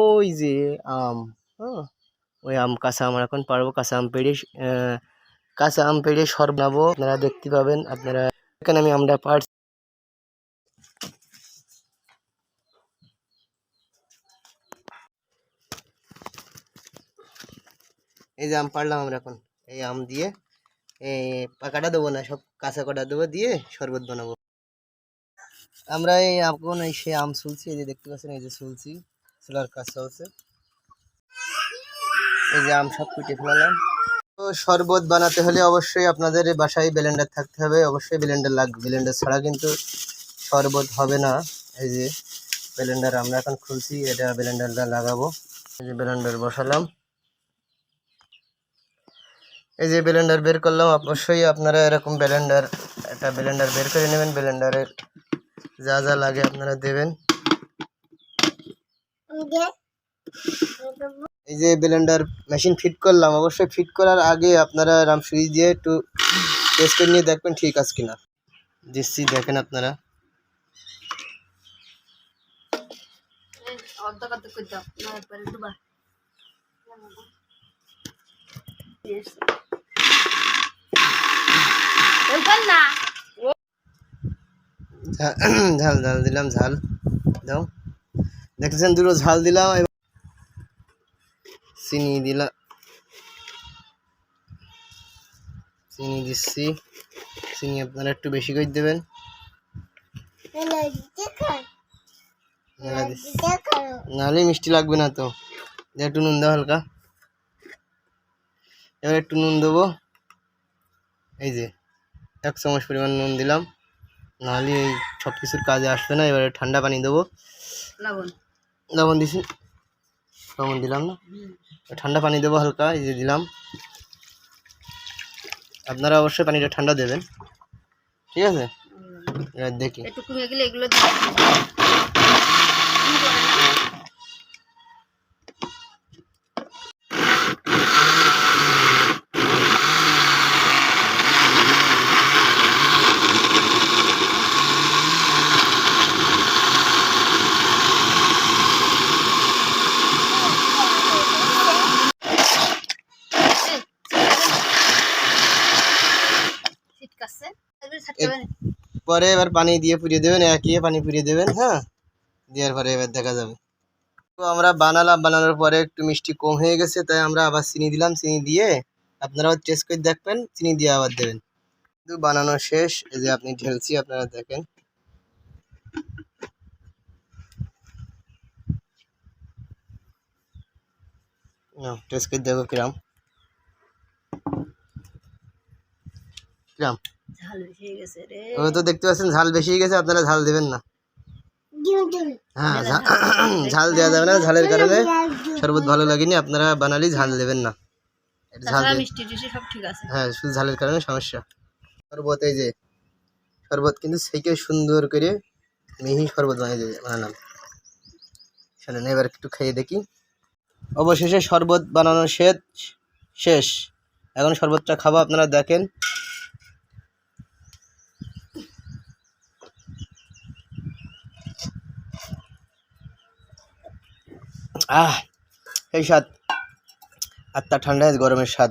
ওই যে আম, হ্যাঁ ওই আম, কাঁচা আম এখন পারবো। কাঁচা আম পেড়ে শরবত বানাবো, আপনারা দেখতে পাবেন। আপনারা এখানে আমরা পারছি। এই যে আম পারলাম আমরা এখন। এই আম দিয়ে পাকাটা দেবো না, সব কাঁচা কটা দেবো, দিয়ে শরবত বানাবো আমরা। এই এখন এই সে আম ছুলছি, এই যে দেখতে পাচ্ছেন, এই যে ছুলছি, ছোলার কাজ চলছে। এই যে আম সব কুটে ফেলালাম। তো শরবত বানাতে হলে অবশ্যই আপনাদের বাসায় ব্লেন্ডার থাকতে হবে, অবশ্যই ব্লেন্ডার লাগবে। ব্লেন্ডার ছাড়া কিন্তু শরবত হবে না। এই যে ব্লেন্ডার আমরা এখন খুলছি, এটা ব্লেন্ডারটা লাগাবো। এই যে ব্লেন্ডার বসালাম, এই যে ব্লেন্ডার বের করলাম। অবশ্যই আপনারা এরকম একটা ব্লেন্ডার বের করে নেবেন। ব্লেন্ডারের যা যা লাগে আপনারা দেবেন। এই যে ব্লেন্ডার মেশিন ফিট করলাম। অবশ্যই ফিট করার আগে আপনারা সুইচ দিয়ে একটু টেস্ট করে নিয়ে দেখবেন ঠিক আছে কিনা। দিচ্ছি, দেখেন আপনারা। ঝাল ঝাল দিলাম, ঝাল দাও, দেখেছেন দুটো ঝাল দিলাম। চিনি দিলাম, চিনি দিচ্ছি। চিনি আপনারা একটু বেশি করে দেবেন। নাহলে মিষ্টি লাগবে না তো। একটু নুন দাও হালকা। এবার একটু নুন দেবো, এই যে 1 চামচ পরিমাণ নুন দিলাম, নাহলে এই সব কিছুর কাজে আসবে না। এবারে ঠান্ডা পানি দেবো। লবণ দিছি, লবণ দিলাম না, ঠান্ডা পানি দেবো হালকা, এই যে দিলাম। আপনারা অবশ্যই পানিটা ঠান্ডা দেবেন, ঠিক আছে? এবার দেখি পরে। এবার পানি দিয়ে পুড়িয়ে দেবেন, একই পানি পুড়িয়ে দেবেন, হ্যাঁ, দেওয়ার পরে এবার দেখা যাবে। তো আমরা বানানোর পরে একটু মিষ্টি কম হয়ে গেছে, তাই আমরা আবার চিনি দিলাম। চিনি দিয়ে আপনারাও টেস্ট করে দেখবেন, চিনি দিয়ে আবার দেবেন। কিন্তু বানানো শেষ, এই যে আপনি ঢেলছি, আপনারা দেখেন। টেস্ট করে দেখো কিরাম কিরাম। ও তো দেখতে পাচ্ছেন ঝাল বেশি হয়ে গেছে, আপনারা ঝাল দেবেন না। হ্যাঁ, ঝাল দেওয়া যাবে না, ঝালের কারণে শরবত ভালো লাগেনি। আপনারা বানালে ঝাল দেবেন না। হ্যাঁ, শুধু ঝালের কারণে সমস্যা। শরবত, এই যে শরবত কিন্তু সেকে সুন্দর করে মিহি শরবত বানালাম। শোনেন, এবার একটু খেয়ে দেখি। অবশেষে শরবত বানানো শেষ। এখন শরবতটা খাবো, আপনারা দেখেন। এই স্বাদ, আত্মা ঠান্ডা, গরমের স্বাদ।